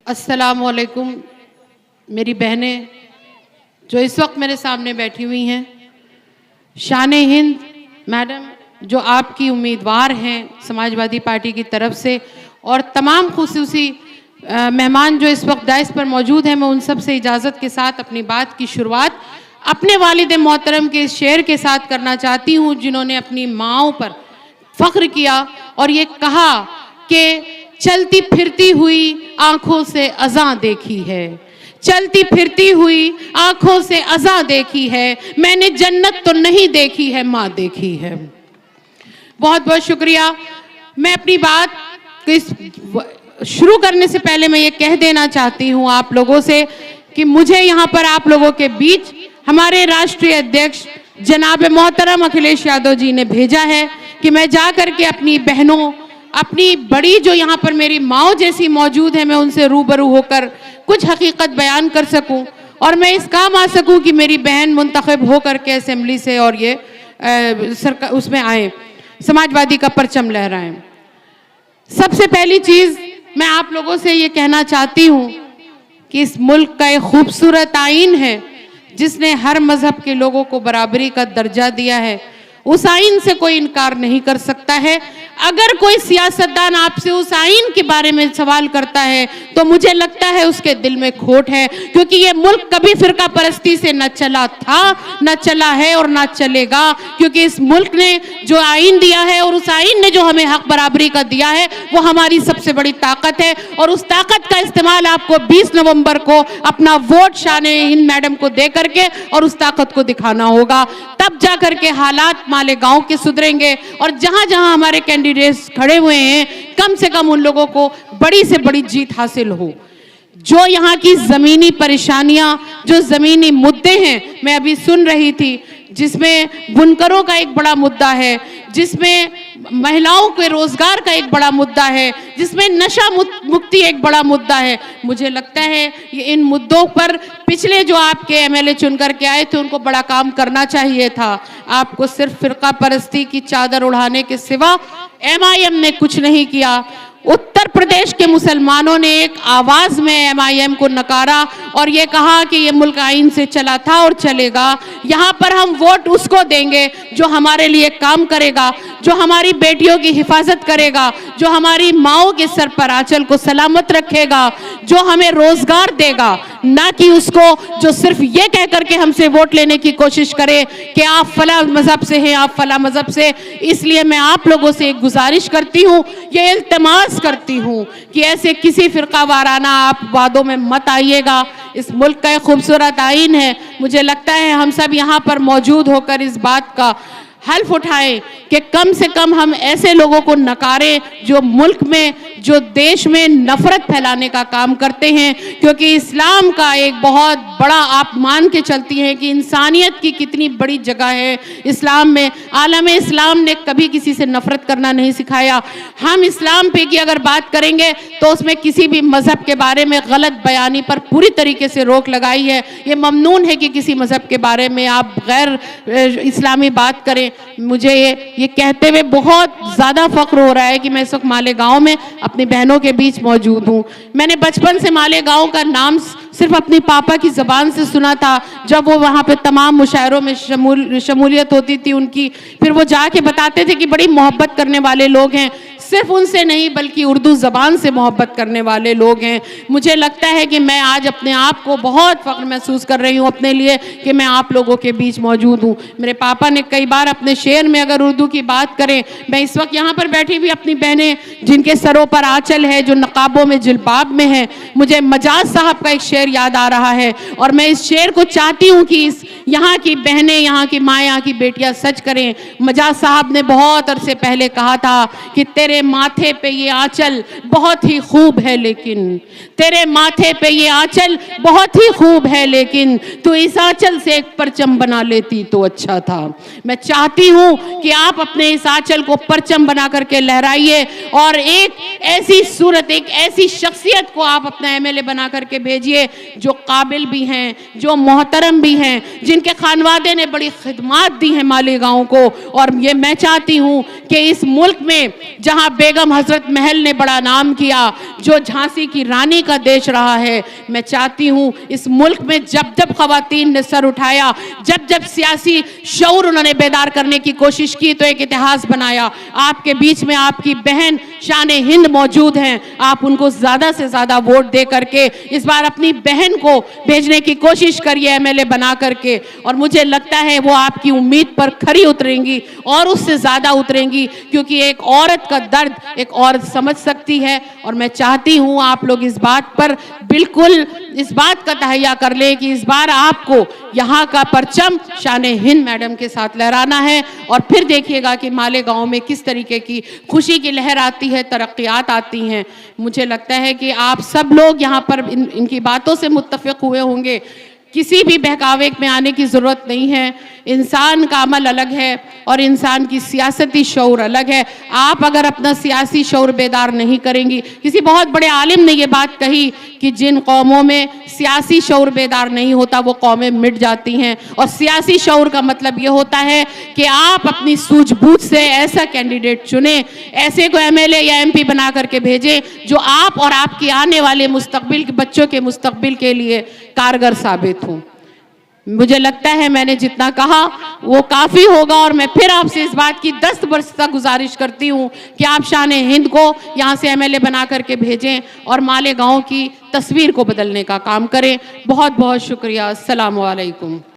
अस्सलामुअलैकुम मेरी बहनें जो इस वक्त मेरे सामने बैठी हुई हैं, शान-ए हिंद मैडम जो आपकी उम्मीदवार हैं समाजवादी पार्टी की तरफ से, और तमाम खुसूसी मेहमान जो इस वक्त दाइस पर मौजूद हैं, मैं उन सब से इजाज़त के साथ अपनी बात की शुरुआत अपने वालिद मोहतरम के इस शेर के साथ करना चाहती हूँ, जिन्होंने अपनी माँओं पर फ़ख्र किया और ये कहा कि चलती फिरती हुई आंखों से अज़ां देखी है, चलती फिरती हुई आंखों से अज़ां देखी है, मैंने जन्नत तो नहीं देखी है, माँ देखी है। बहुत बहुत शुक्रिया। मैं अपनी बात शुरू करने से पहले मैं ये कह देना चाहती हूँ आप लोगों से कि मुझे यहाँ पर आप लोगों के बीच हमारे राष्ट्रीय अध्यक्ष जनाब मोहतरम अखिलेश यादव जी ने भेजा है कि मैं जा कर के अपनी बहनों, अपनी बड़ी जो यहाँ पर मेरी माँ जैसी मौजूद है, मैं उनसे रूबरू होकर कुछ हकीकत बयान कर सकूं और मैं इस काम आ सकूं कि मेरी बहन मुंतखब होकर के असेंबली से और ये सरकार उसमें आए, समाजवादी का परचम लहराएं। सबसे पहली चीज़ मैं आप लोगों से ये कहना चाहती हूँ कि इस मुल्क का एक खूबसूरत आईन है जिसने हर मजहब के लोगों को बराबरी का दर्जा दिया है। उस आईन से कोई इनकार नहीं कर सकता है। अगर कोई सियासतदान आपसे उस आईन के बारे में सवाल करता है तो मुझे लगता है उसके दिल में खोट है, क्योंकि ये मुल्क कभी फिरका परस्ती से न चला था, न चला है और न चलेगा। क्योंकि इस मुल्क ने जो आईन दिया है और उस आईन ने जो हमें हक बराबरी का दिया है वो हमारी सबसे बड़ी ताकत है, और उस ताकत का इस्तेमाल आपको 20 नवंबर को अपना वोट शान-ए-हिंद मैडम को दे करके और उस ताकत को दिखाना होगा। तब जा करके हालात मालेगांव के सुधरेंगे और जहां जहां हमारे कैंडिडेट्स खड़े हुए हैं कम से कम उन लोगों को बड़ी से बड़ी जीत हासिल हो। जो यहाँ की ज़मीनी परेशानियां, जो ज़मीनी मुद्दे हैं, मैं अभी सुन रही थी, जिसमें बुनकरों का एक बड़ा मुद्दा है, जिसमें महिलाओं के रोजगार का एक बड़ा मुद्दा है, जिसमें नशा मुक्ति एक बड़ा मुद्दा है। मुझे लगता है ये इन मुद्दों पर पिछले जो आपके एमएलए चुनकर के आए थे उनको बड़ा काम करना चाहिए था। आपको सिर्फ फिरका परस्ती की चादर उड़ाने के सिवा एमआईएम ने कुछ नहीं किया। उत्तर प्रदेश के मुसलमानों ने एक आवाज़ में एमआईएम को नकारा और ये कहा कि ये मुल्क आईन से चला था और चलेगा। यहाँ पर हम वोट उसको देंगे जो हमारे लिए काम करेगा, जो हमारी बेटियों की हिफाजत करेगा, जो हमारी माओं के सर पर आंचल को सलामत रखेगा, जो हमें रोजगार देगा, ना कि उसको जो सिर्फ ये कह करके हमसे वोट लेने की कोशिश करे कि आप फला मजहब से हैं, आप फला मजहब से। इसलिए मैं आप लोगों से एक गुजारिश करती हूँ, ये इल्तिमास करती हूँ कि ऐसे किसी फिरका वाराना आप वादों में मत आइएगा। इस मुल्क का एक खूबसूरत आईन है। मुझे लगता है हम सब यहाँ पर मौजूद होकर इस बात का हल्फ उठाएं कि कम से कम हम ऐसे लोगों को नकारें जो मुल्क में, जो देश में नफरत फैलाने का काम करते हैं। क्योंकि इस्लाम का एक बहुत बड़ा, आप मान के चलती हैं कि इंसानियत की कितनी बड़ी जगह है इस्लाम में। आलम इस्लाम ने कभी किसी से नफरत करना नहीं सिखाया। हम इस्लाम पे की अगर बात करेंगे तो उसमें किसी भी मज़हब के बारे में गलत बयानी पर पूरी तरीके से रोक लगाई है। ये ममनून है कि किसी मज़हब के बारे में आप गैर इस्लामी बात करें। मुझे ये कहते हुए बहुत ज़्यादा फ़ख्र हो रहा है कि मैं इस वक्त मालेगांव में अपनी बहनों के बीच मौजूद हूँ। मैंने बचपन से मालेगांव का नाम सिर्फ अपनी पापा की ज़बान से सुना था, जब वो वहाँ पे तमाम मुशायरों में शमूलियत होती थी उनकी। फिर वो जाके बताते थे कि बड़ी मोहब्बत करने वाले लोग हैं, सिर्फ उनसे नहीं बल्कि उर्दू ज़बान से मोहब्बत करने वाले लोग हैं। मुझे लगता है कि मैं आज अपने आप को बहुत फ़ख्र महसूस कर रही हूँ अपने लिए कि मैं आप लोगों के बीच मौजूद हूँ। मेरे पापा ने कई बार अपने शेर में अगर उर्दू की बात करें, मैं इस वक्त यहाँ पर बैठी हुई अपनी बहनें जिनके सरों पर आंचल है, जो नकाबों में जिलबाब में हैं, मुझे मजाज साहब का एक शेर याद आ रहा है और मैं इस शेर को चाहती हूँ कि इस यहाँ की बहनें, यहाँ की माँ, यहाँ की बेटियाँ सच करें। मजाज साहब ने बहुत अरसे पहले कहा था कि तेरे माथे पे ये आंचल बहुत ही खूब है, लेकिन तेरे माथे पे ये आंचल बहुत ही खूब है, लेकिन तू इस आंचल से एक परचम बना लेती तो अच्छा था। मैं चाहती हूँ कि आप अपने इस आंचल को परचम बना करके लहराइए और एक ऐसी सूरत, एक ऐसी शख्सियत को आप अपना एमएलए बना करके भेजिए जो काबिल भी हैं, जो मोहतरम भी हैं, जिनके खानवादे ने बड़ी खिदमत दी हैं मालेगांव को। और ये मैं चाहती हूँ कि इस मुल्क में जहाँ बेगम हजरत महल ने बड़ा नाम किया, जो झांसी की रानी का देश रहा है। मैं चाहती हूँ इस मुल्क में जब जब खवातीन ने सर उठाया, जब जब सियासी शऊर उन्होंने बेदार करने की कोशिश की तो एक इतिहास बनाया। आपके बीच में आपकी बहन शान हिंद मौजूद हैं, आप उनको ज़्यादा से ज़्यादा वोट दे करके इस बार अपनी बहन को भेजने की कोशिश करिए एमएलए बना करके, और मुझे लगता है वो आपकी उम्मीद पर खरी उतरेंगी और उससे ज़्यादा उतरेंगी, क्योंकि एक औरत का दर्द एक औरत समझ सकती है। और मैं चाहती हूँ आप लोग इस बात पर बिल्कुल इस बात का तहैया कर ले कि इस बार आपको यहाँ का परचम शान हिंद मैडम के साथ लहराना है, और फिर देखिएगा कि मालेगांव में किस तरीके की खुशी की लहर आती है, तरक्कियात आती हैं। मुझे लगता है कि आप सब लोग यहाँ पर इनकी बातों से मुत्तफिक हुए होंगे। किसी भी बहकावे में आने की ज़रूरत नहीं है। इंसान का अमल अलग है और इंसान की सियासती शऊर अलग है। आप अगर अपना सियासी शऊर बेदार नहीं करेंगी, किसी बहुत बड़े आलिम ने ये बात कही कि जिन कौमों में सियासी शऊर बेदार नहीं होता वो कौमें मिट जाती हैं, और सियासी शऊर का मतलब ये होता है कि आप अपनी सूझबूझ से ऐसा कैंडिडेट चुनें, ऐसे को एमएलए या एमपी बना करके भेजें जो आप और आपके आने वाले मुस्तकबिल के बच्चों के मुस्तकबिल के लिए कारगर साबित हो। मुझे लगता है मैंने जितना कहा वो काफ़ी होगा, और मैं फिर आपसे इस बात की दस्तबरदस्ता गुजारिश करती हूँ कि आप शान हिंद को यहाँ से एमएलए बना करके भेजें और मालेगांव की तस्वीर को बदलने का काम करें। बहुत बहुत शुक्रिया। अस्सलाम वालेकुम।